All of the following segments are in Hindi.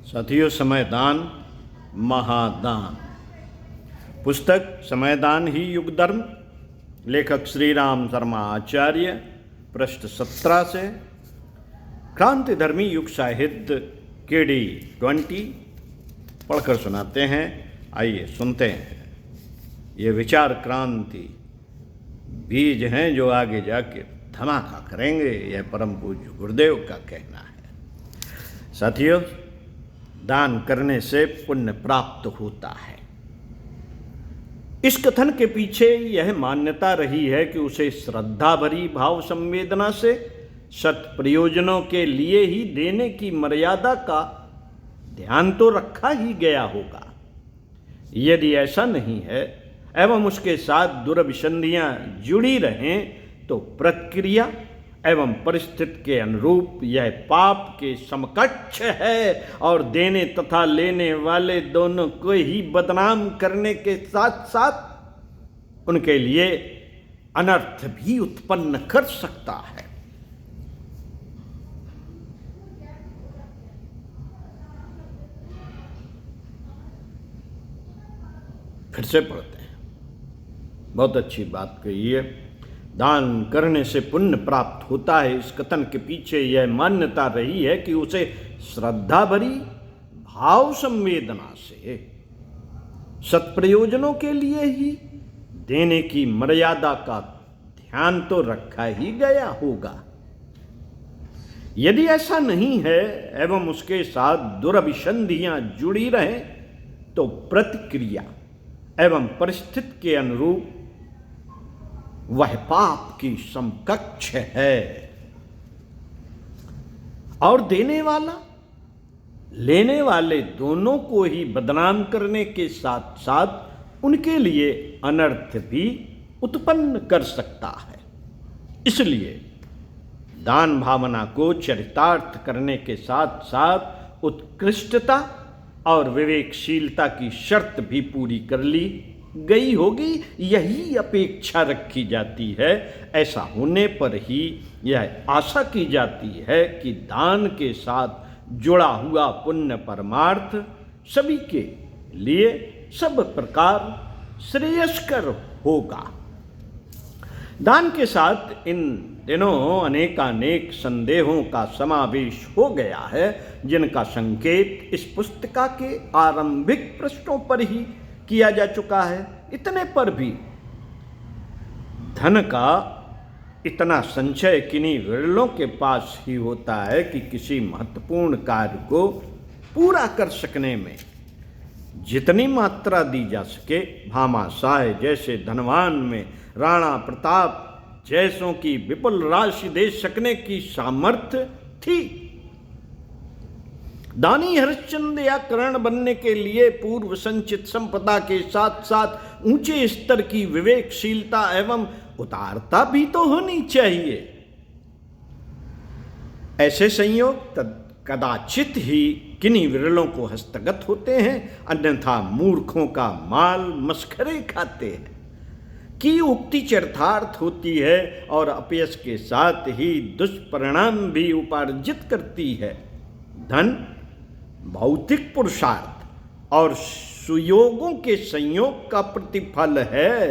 साथियों, समयदान महादान। पुस्तक समयदान ही युग धर्म, लेखक श्री राम शर्मा आचार्य, पृष्ठ 17 से। क्रांतिधर्मी युग साहित्य केडी 20 पढ़कर सुनाते हैं। आइए सुनते हैं। ये विचार क्रांति बीज हैं जो आगे जाके धमाका करेंगे, यह परम पूज्य गुरुदेव का कहना है। साथियों, दान करने से पुण्य प्राप्त होता है। इस कथन के पीछे यह मान्यता रही है कि उसे श्रद्धा भरी भाव संवेदना से सत प्रयोजनों के लिए ही देने की मर्यादा का ध्यान तो रखा ही गया होगा। यदि ऐसा नहीं है एवं उसके साथ दुर्भिसंधियां जुड़ी रहें तो प्रक्रिया एवं परिस्थिति के अनुरूप यह पाप के समकक्ष है और देने तथा लेने वाले दोनों को ही बदनाम करने के साथ साथ उनके लिए अनर्थ भी उत्पन्न कर सकता है। फिर से पढ़ते हैं, बहुत अच्छी बात कही है। दान करने से पुण्य प्राप्त होता है। इस कथन के पीछे यह मान्यता रही है कि उसे श्रद्धा भरी भाव संवेदना से सत्प्रयोजनों के लिए ही देने की मर्यादा का ध्यान तो रखा ही गया होगा। यदि ऐसा नहीं है एवं उसके साथ दुर्भिसंधियां जुड़ी रहें तो प्रतिक्रिया एवं परिस्थिति के अनुरूप वह पाप की समकक्ष है और देने वाला लेने वाले दोनों को ही बदनाम करने के साथ साथ उनके लिए अनर्थ भी उत्पन्न कर सकता है। इसलिए दान भावना को चरितार्थ करने के साथ साथ उत्कृष्टता और विवेकशीलता की शर्त भी पूरी कर ली गई होगी, यही अपेक्षा रखी जाती है। ऐसा होने पर ही यह आशा की जाती है कि दान के साथ जुड़ा हुआ पुण्य परमार्थ सभी के लिए सब प्रकार श्रेयस्कर होगा। दान के साथ इन दिनों अनेकानेक संदेहों का समावेश हो गया है, जिनका संकेत इस पुस्तिका के आरंभिक पृष्ठों पर ही किया जा चुका है। इतने पर भी धन का इतना संचय किन्हीं विरलों के पास ही होता है कि किसी महत्वपूर्ण कार्य को पूरा कर सकने में जितनी मात्रा दी जा सके, भामाशाह जैसे धनवान में राणा प्रताप जैसों की विपुल राशि दे सकने की सामर्थ्य थी। दानी हरिश्चंद्र या कर्ण बनने के लिए पूर्व संचित संपदा के साथ साथ ऊंचे स्तर की विवेकशीलता एवं उदारता भी तो होनी चाहिए। ऐसे संयोग कदाचित ही किन्हीं विरलों को हस्तगत होते हैं, अन्यथा मूर्खों का माल मस्खरे खाते हैं की उक्ति चरितार्थ होती है और अपयश के साथ ही दुष्परिणाम भी उपार्जित करती है। धन भौतिक पुरुषार्थ और सुयोगों के संयोग का प्रतिफल है।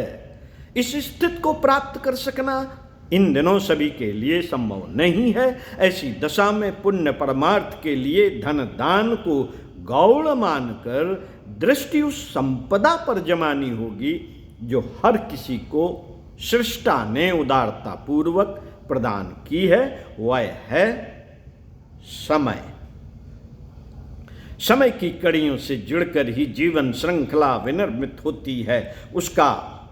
इस स्थिति को प्राप्त कर सकना इन दिनों सभी के लिए संभव नहीं है। ऐसी दशा में पुण्य परमार्थ के लिए धन दान को गौण मानकर दृष्टि उस संपदा पर जमानी होगी जो हर किसी को सृष्टा ने उदारता पूर्वक प्रदान की है। वह है समय। समय की कड़ियों से जुड़कर ही जीवन श्रृंखला विनिर्मित होती है। उसका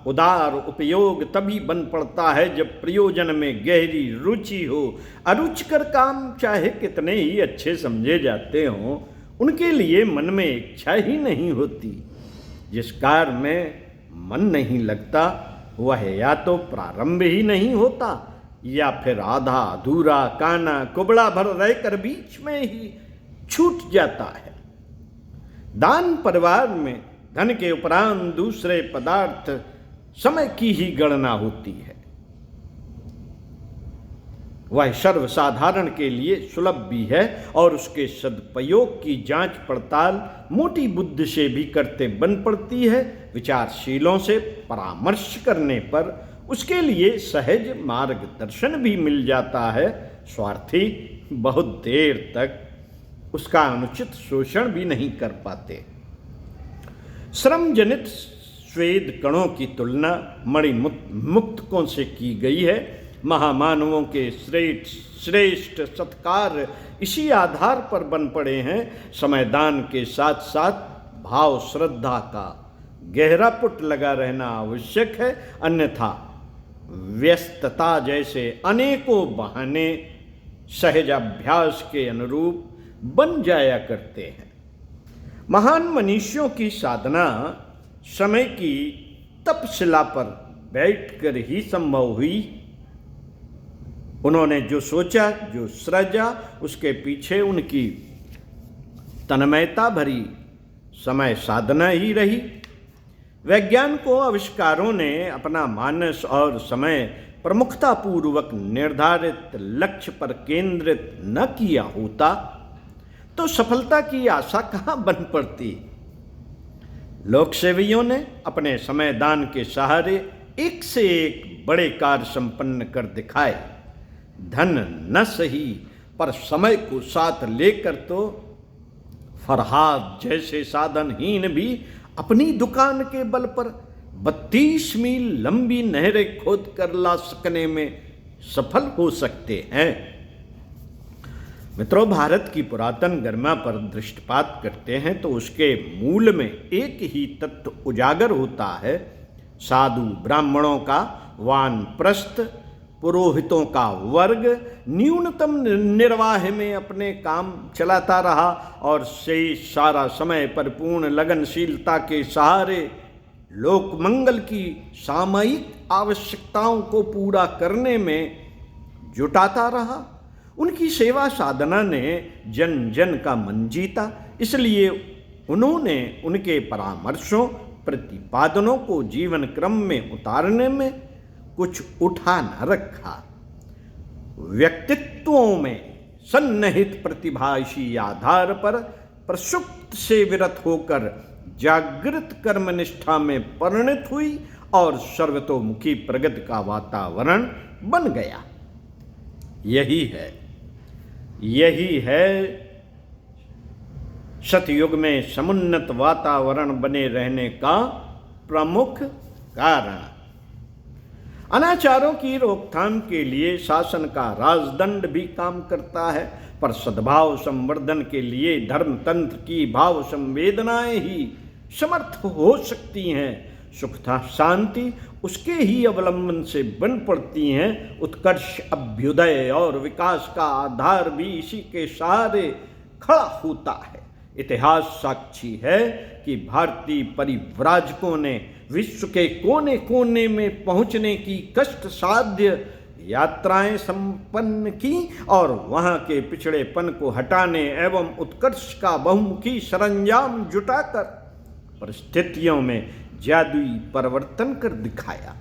उदार उपयोग तभी बन पड़ता है जब प्रयोजन में गहरी रुचि हो। अरुचिकर काम चाहे कितने ही अच्छे समझे जाते हों, उनके लिए मन में इच्छा ही नहीं होती। जिस कार्य में मन नहीं लगता वह या तो प्रारंभ ही नहीं होता या फिर आधा अधूरा काना कुबड़ा भर रहकर बीच में ही छूट जाता है। दान परिवार में धन के उपरांत दूसरे पदार्थ समय की ही गणना होती है। वह सर्वसाधारण के लिए सुलभ भी है और उसके सदुपयोग की जांच पड़ताल मोटी बुद्धि से भी करते बन पड़ती है। विचारशीलों से परामर्श करने पर उसके लिए सहज मार्गदर्शन भी मिल जाता है। स्वार्थी बहुत देर तक उसका अनुचित शोषण भी नहीं कर पाते। श्रम जनित स्वेद कणों की तुलना मणिमुक्तकों से की गई है। महामानवों के श्रेष्ठ सत्कार इसी आधार पर बन पड़े हैं। समयदान के साथ साथ भाव श्रद्धा का गहरा पुट लगा रहना आवश्यक है, अन्यथा व्यस्तता जैसे अनेकों बहाने सहज अभ्यास के अनुरूप बन जाया करते हैं। महान मनुष्यों की साधना समय की तपशिला पर बैठकर ही संभव हुई। उन्होंने जो सोचा, जो सृजा, उसके पीछे उनकी तन्मयता भरी समय साधना ही रही। वैज्ञानिकों आविष्कारों ने अपना मानस और समय प्रमुखतापूर्वक निर्धारित लक्ष्य पर केंद्रित न किया होता तो सफलता की आशा कहाँ बन पड़ती। लोकसेवियों ने अपने समयदान के सहारे एक से एक बड़े कार्य संपन्न कर दिखाए। धन न सही पर समय को साथ लेकर तो फरहाद जैसे साधनहीन भी अपनी दुकान के बल पर 32 मील लंबी नहरें खोद कर ला सकने में सफल हो सकते हैं। मित्रों, भारत की पुरातन गरिमा पर दृष्टिपात करते हैं तो उसके मूल में एक ही तत्व उजागर होता है। साधु ब्राह्मणों का वानप्रस्थ, पुरोहितों का वर्ग न्यूनतम निर्वाह में अपने काम चलाता रहा और शेष सारा समय परिपूर्ण लगनशीलता के सहारे लोकमंगल की सामयिक आवश्यकताओं को पूरा करने में जुटाता रहा। उनकी सेवा साधना ने जन जन का मन जीता, इसलिए उन्होंने उनके परामर्शों प्रतिपादनों को जीवन क्रम में उतारने में कुछ उठा न रखा। व्यक्तित्वों में सन्निहित प्रतिभा इसी आधार पर प्रसुप्त से विरत होकर जागृत कर्मनिष्ठा में परिणत हुई और सर्वतोमुखी प्रगति का वातावरण बन गया। यही है सतयुग में समुन्नत वातावरण बने रहने का प्रमुख कारण। अनाचारों की रोकथाम के लिए शासन का राजदंड भी काम करता है, पर सद्भाव संवर्धन के लिए धर्मतंत्र की भाव संवेदनाएं ही समर्थ हो सकती हैं। सुख शांति उसके ही अवलंबन से बन पड़ती हैं। उत्कर्ष, अभ्युदय और विकास का आधार भी इसी के सहारे खड़ा होता है। इतिहास साक्षी है कि भारतीय परिव्राजकों ने विश्व के कोने कोने में पहुंचने की कष्ट साध्य यात्राएं संपन्न की और वहां के पिछड़ेपन को हटाने एवं उत्कर्ष का बहुमुखी सरंजाम जुटाकर परिस्थितियों में जादुई परिवर्तन कर दिखाया।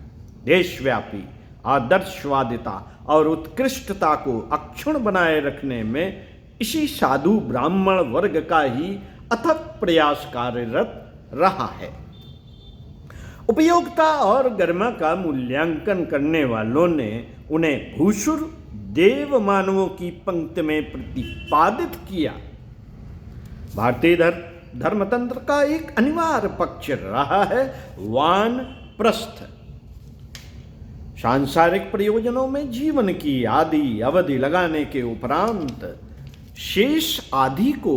देशव्यापी आदर्शवादिता और उत्कृष्टता को अक्षुण्ण बनाए रखने में इसी साधु ब्राह्मण वर्ग का ही अथक प्रयास कार्यरत रहा है। उपयोगिता और गरिमा का मूल्यांकन करने वालों ने उन्हें भूसुर देव मानवों की पंक्ति में प्रतिपादित किया। भारतीय धर्मतंत्र का एक अनिवार्य पक्ष रहा है वानप्रस्थ। सांसारिक प्रयोजनों में जीवन की आधी अवधि लगाने के उपरांत शेष आदि को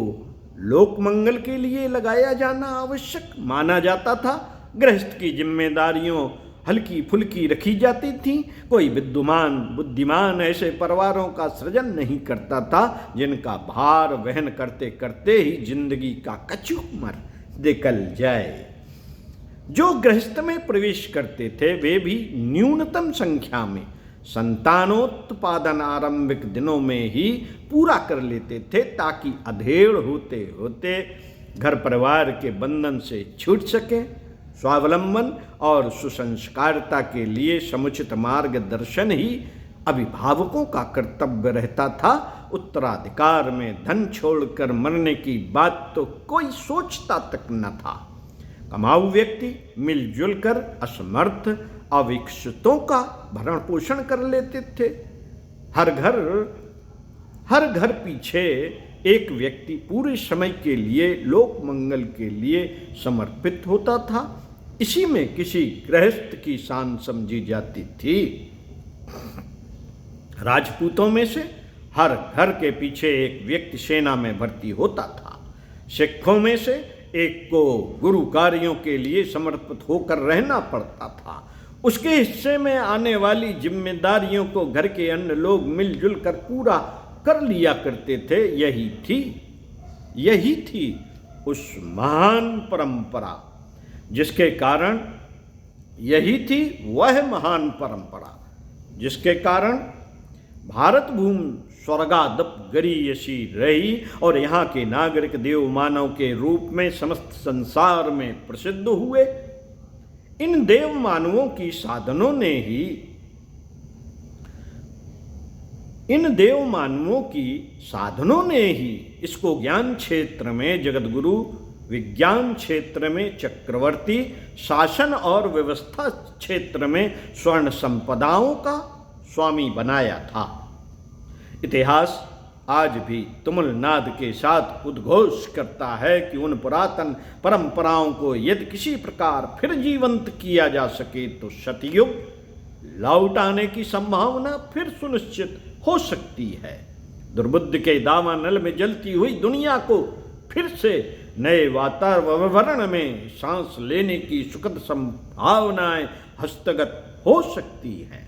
लोकमंगल के लिए लगाया जाना आवश्यक माना जाता था। गृहस्थ की जिम्मेदारियों हल्की फुल्की रखी जाती थी। कोई विद्वान बुद्धिमान ऐसे परिवारों का सृजन नहीं करता था जिनका भार वहन करते करते ही जिंदगी का कचूमर निकल जाए। जो गृहस्थ में प्रवेश करते थे वे भी न्यूनतम संख्या में संतानोत्पादन आरंभिक दिनों में ही पूरा कर लेते थे ताकि अधेड़ होते होते घर परिवार के बंधन से छूट सके। स्वावलंबन और सुसंस्कारता के लिए समुचित मार्गदर्शन ही अभिभावकों का कर्तव्य रहता था, उत्तराधिकार में धन छोड़कर मरने की बात तो कोई सोचता तक न था। कमाऊ व्यक्ति मिलजुल कर असमर्थ अविकसितों का भरण पोषण कर लेते थे। हर घर पीछे एक व्यक्ति पूरे समय के लिए लोक मंगल के लिए समर्पित होता था। इसी में किसी गृहस्थ की शान समझी जाती थी। राजपूतों में से हर घर के पीछे एक व्यक्ति सेना में भर्ती होता था। सिखों में से एक को गुरु कार्यों के लिए समर्पित होकर रहना पड़ता था। उसके हिस्से में आने वाली जिम्मेदारियों को घर के अन्य लोग मिलजुल कर पूरा कर लिया करते थे। यही थी उस महान परंपरा जिसके कारण भारत भूमि स्वर्गादप गरीयसी रही और यहाँ के नागरिक देव मानव के रूप में समस्त संसार में प्रसिद्ध हुए। इन देव मानवों की साधनों ने ही इसको ज्ञान क्षेत्र में जगतगुरु, विज्ञान क्षेत्र में चक्रवर्ती, शासन और व्यवस्था क्षेत्र में स्वर्ण संपदाओं का स्वामी बनाया था। इतिहास आज भी तुमुल नाद के साथ उद्घोष करता है कि उन पुरातन परंपराओं को यदि किसी प्रकार फिर जीवंत किया जा सके तो सतयुग लौट आने की संभावना फिर सुनिश्चित हो सकती है। दुर्बुद्धि के दावानल में जलती हुई दुनिया को फिर से नए वातावरण में सांस लेने की सुखद संभावनाएं हस्तगत हो सकती हैं।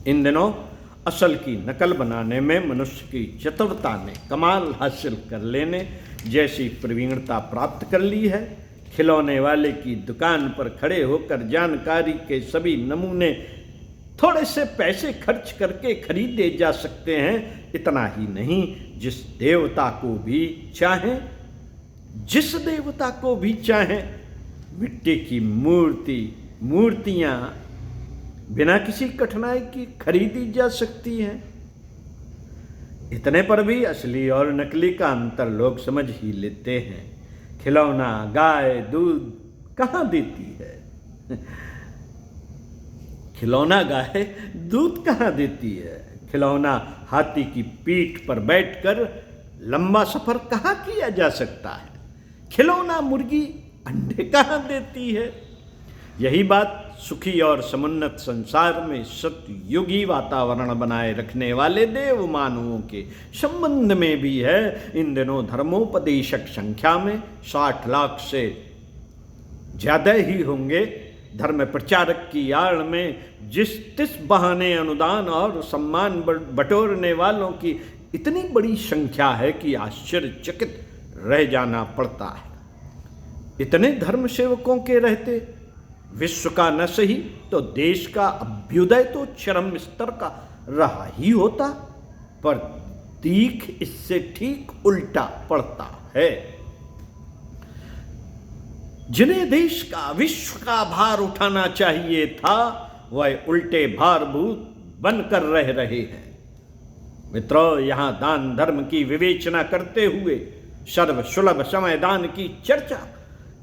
इन दिनों असल की नकल बनाने में मनुष्य की चतुरता ने कमाल हासिल कर लेने जैसी प्रवीणता प्राप्त कर ली है। खिलौने वाले की दुकान पर खड़े होकर जानकारी के सभी नमूने थोड़े से पैसे खर्च करके खरीदे जा सकते हैं। इतना ही नहीं, जिस देवता को भी चाहें मिट्टी की मूर्तियां बिना किसी कठिनाई की खरीदी जा सकती हैं। इतने पर भी असली और नकली का अंतर लोग समझ ही लेते हैं। खिलौना गाय दूध कहाँ देती है? खिलौना गाय दूध कहाँ देती है? खिलौना हाथी की पीठ पर बैठकर लंबा सफर कहाँ किया जा सकता है? खिलौना मुर्गी अंडे कहाँ देती है? यही बात सुखी और समुन्नत संसार में सतयुगी वातावरण बनाए रखने वाले देव मानवों के संबंध में भी है। इन दिनों धर्मोपदेशक संख्या में 60 लाख से ज्यादा ही होंगे। धर्म प्रचारक की आड़ में जिस बहाने अनुदान और सम्मान बटोरने वालों की इतनी बड़ी संख्या है कि आश्चर्यचकित रह जाना पड़ता है। इतने धर्म सेवकों के रहते विश्व का न सही तो देश का अभ्युदय तो चरम स्तर का रहा ही होता, पर तीख इससे ठीक उल्टा पड़ता है। जिन्हें देश का विश्व का भार उठाना चाहिए था वह उल्टे भारभूत बनकर रह रहे हैं। मित्रों, यहां दान धर्म की विवेचना करते हुए सर्वसुलभ समय दान की चर्चा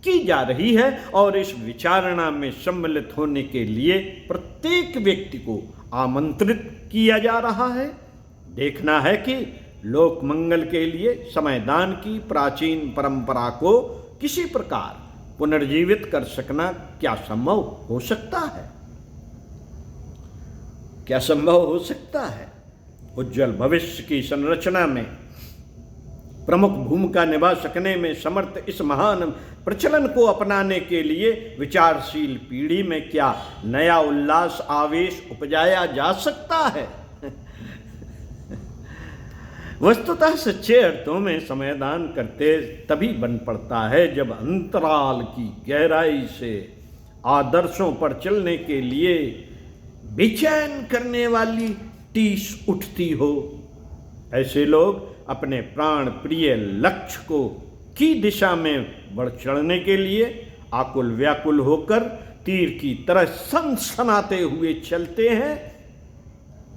की जा रही है और इस विचारणा में सम्मिलित होने के लिए प्रत्येक व्यक्ति को आमंत्रित किया जा रहा है। देखना है कि लोक मंगल के लिए समयदान की प्राचीन परंपरा को किसी प्रकार पुनर्जीवित कर सकना क्या संभव हो सकता है? क्या संभव हो सकता है? उज्जवल भविष्य की संरचना में प्रमुख भूमिका निभा सकने में समर्थ इस महान प्रचलन को अपनाने के लिए विचारशील पीढ़ी में क्या नया उल्लास आवेश उपजाया जा सकता है? वस्तुतः सच्चे अर्थों में समयदान करते तभी बन पड़ता है जब अंतराल की गहराई से आदर्शों पर चलने के लिए बेचैन करने वाली टीस उठती हो। ऐसे लोग अपने प्राण प्रिय लक्ष्य को की दिशा में बढ़ चढ़ने के लिए आकुल व्याकुल होकर तीर की तरह सनसनाते हुए चलते हैं,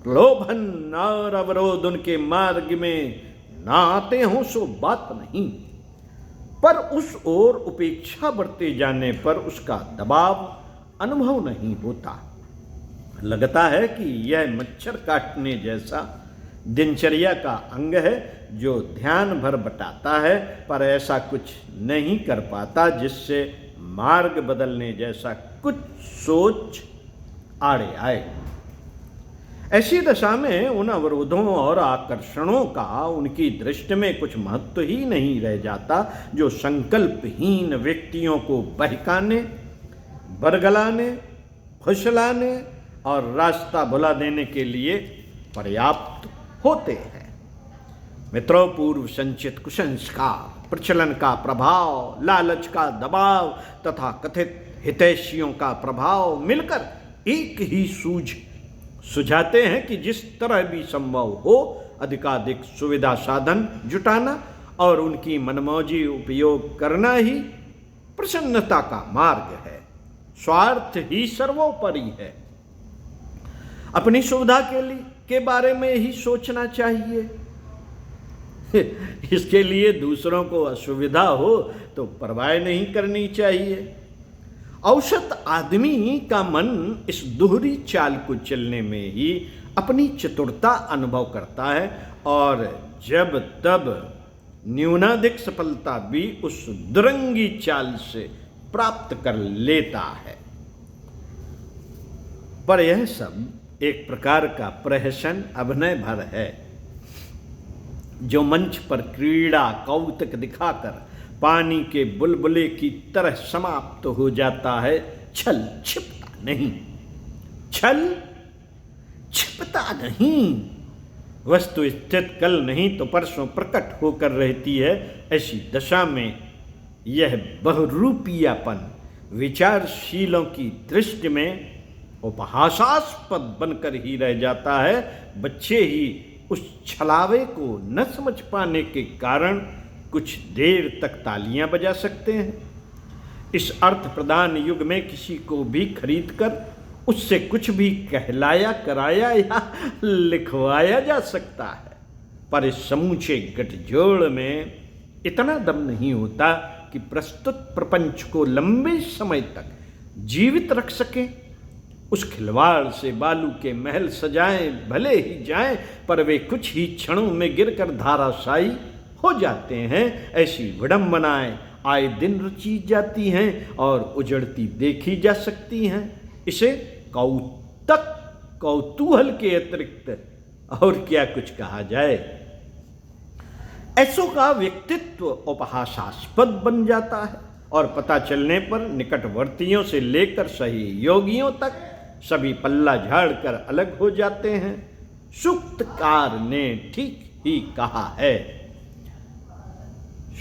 प्रलोभन और अवरोध उनके मार्ग में ना आते हों सो बात नहीं, पर उस ओर उपेक्षा बढ़ते जाने पर उसका दबाव अनुभव नहीं होता। लगता है कि यह मच्छर काटने जैसा दिनचर्या का अंग है जो ध्यान भर बटाता है, पर ऐसा कुछ नहीं कर पाता जिससे मार्ग बदलने जैसा कुछ सोच आड़े आए। ऐसी दशा में उन अवरोधों और आकर्षणों का उनकी दृष्टि में कुछ महत्व ही नहीं रह जाता जो संकल्पहीन व्यक्तियों को बहकाने, बरगलाने, फुसलाने और रास्ता भुला देने के लिए पर्याप्त होते हैं। मित्रों, पूर्व संचित कुसंस्कार, प्रचलन का प्रभाव, लालच का दबाव तथा कथित हितैषियों का प्रभाव मिलकर एक ही सूझ सुझाते हैं कि जिस तरह भी संभव हो अधिकाधिक सुविधा साधन जुटाना और उनकी मनमौजी उपयोग करना ही प्रसन्नता का मार्ग है। स्वार्थ ही सर्वोपरि है। अपनी सुविधा के बारे में ही सोचना चाहिए। इसके लिए दूसरों को असुविधा हो तो परवाह नहीं करनी चाहिए। औसत आदमी का मन इस दोहरी चाल को चलने में ही अपनी चतुरता अनुभव करता है और जब तब न्यूनाधिक सफलता भी उस दुरंगी चाल से प्राप्त कर लेता है। पर यह सब एक प्रकार का प्रहसन अभिनय भर है जो मंच पर क्रीड़ा कौतुक दिखाकर पानी के बुलबुले की तरह समाप्त हो जाता है। छल छिपता नहीं, छल छिपता नहीं। वस्तु स्थित कल नहीं तो परसों प्रकट होकर रहती है। ऐसी दशा में यह बहुरूपियापन विचारशीलों की दृष्टि में उपहासास्पद बनकर ही रह जाता है। बच्चे ही उस छलावे को न समझ पाने के कारण कुछ देर तक तालियां बजा सकते हैं। इस अर्थ प्रदान युग में किसी को भी खरीदकर उससे कुछ भी कहलाया, कराया या लिखवाया जा सकता है, पर इस समूचे गठजोड़ में इतना दम नहीं होता कि प्रस्तुत प्रपंच को लंबे समय तक जीवित रख सके। उस खिलवाड़ से बालू के महल सजाएं भले ही जाएं, पर वे कुछ ही क्षणों में गिरकर धाराशायी हो जाते हैं। ऐसी विडंबनाएं आए दिन रची जाती हैं और उजड़ती देखी जा सकती हैं। इसे कौतूहल के अतिरिक्त और क्या कुछ कहा जाए। ऐसों का व्यक्तित्व उपहासास्पद बन जाता है और पता चलने पर निकटवर्तियों से लेकर सहयोगियों तक सभी पल्ला झाड़कर अलग हो जाते हैं। सूक्तकार ने ठीक ही कहा है,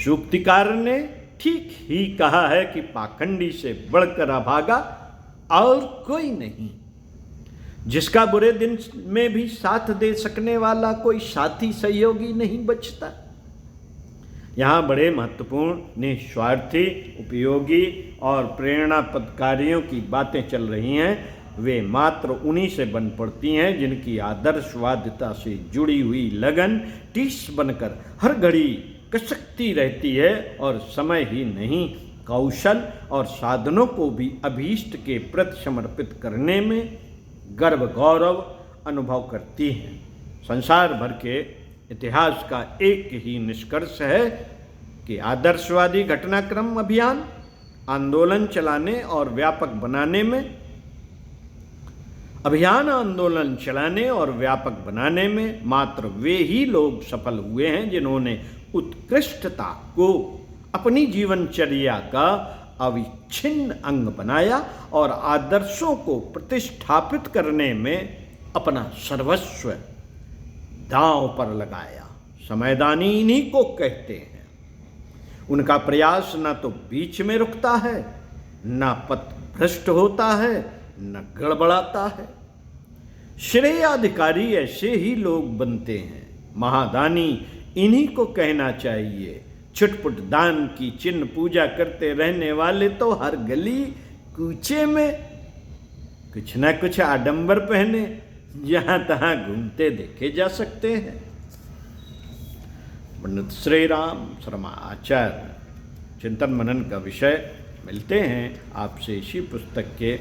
सूक्तिकार ने ठीक ही कहा है कि पाखंडी से बढ़कर अभागा और कोई नहीं। जिसका बुरे दिन में भी साथ दे सकने वाला कोई साथी सहयोगी नहीं बचता। यहाँ बड़े महत्वपूर्ण निस्वार्थी, उपयोगी और प्रेरणापद कार्यों की बातें चल रही हैं। वे मात्र उन्हीं से बन पड़ती हैं जिनकी आदर्शवादिता से जुड़ी हुई लगन टीस बनकर हर घड़ी कसकती रहती है और समय ही नहीं कौशल और साधनों को भी अभीष्ट के प्रति समर्पित करने में गर्व गौरव अनुभव करती हैं। संसार भर के इतिहास का एक ही निष्कर्ष है कि आदर्शवादी घटनाक्रम अभियान आंदोलन चलाने और व्यापक बनाने में मात्र वे ही लोग सफल हुए हैं जिन्होंने उत्कृष्टता को अपनी जीवनचर्या का अविच्छिन्न अंग बनाया और आदर्शों को प्रतिष्ठापित करने में अपना सर्वस्व दांव पर लगाया। समयदानी इन्हीं को कहते हैं। उनका प्रयास न तो बीच में रुकता है, न पथ भ्रष्ट होता है, न गड़बड़ाता है। श्रेयाधिकारी ऐसे ही लोग बनते हैं। महादानी इन्हीं को कहना चाहिए। छुटपुट दान की चिन्ह पूजा करते रहने वाले तो हर गली कूचे में कुछ न कुछ आडंबर पहने जहाँ तहाँ घूमते देखे जा सकते हैं। पंडित श्री राम शर्मा आचार्य, चिंतन मनन का विषय। मिलते हैं आपसे इसी पुस्तक के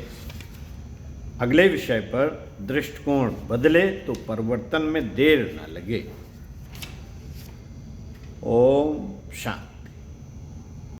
अगले विषय पर। दृष्टिकोण बदले तो परिवर्तन में देर न लगे। ओम शांति।